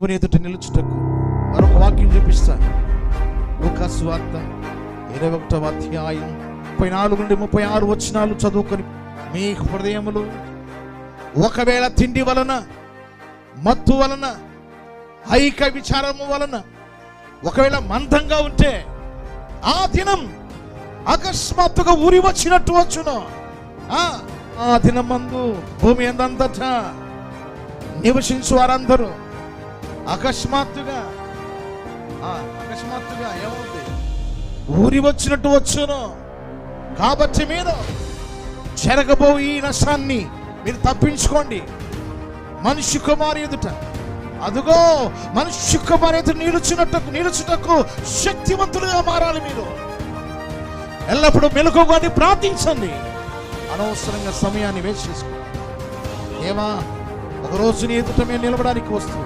దేవుని ఎదుట నిలుచుటకు మరొక వాక్యం చూపిస్తాను. లూకా సువార్త 21వ అధ్యాయం 34 నుండి 36 వచనాలు చదువుకొని, మీ హృదయములు ఒకవేళ తిండి వలన, మత్తు వలన, ఐక విచారము వలన ఒకవేళ మందంగా ఉంటే ఆ దినం అకస్మాత్తుగా ఊరి వచ్చినట్టు వచ్చును. ఆ దినమందు భూమి అందంతటా నివసించు వారందరూ అకస్మాత్తుగా ఏమవుతుంది? ఊరి వచ్చినట్టు వచ్చును. కాబట్టి మీరు జరగబో ఈ నష్టాన్ని మీరు తప్పించుకోండి. మనిషి కుమారు ఎదుట, అదుగో మనిషి కుమారు ఎదుట నిలుచుటకు శక్తివంతులుగా మారాలి. మీరు ఎల్లప్పుడూ మెలకువగాని ప్రార్థించండి. అనవసరంగా సమయాన్ని వేస్ట్ చేసుకోండి. ఏమా, ఒకరోజు నీ ఎదుట మేము నిలబడానికి వస్తుంది.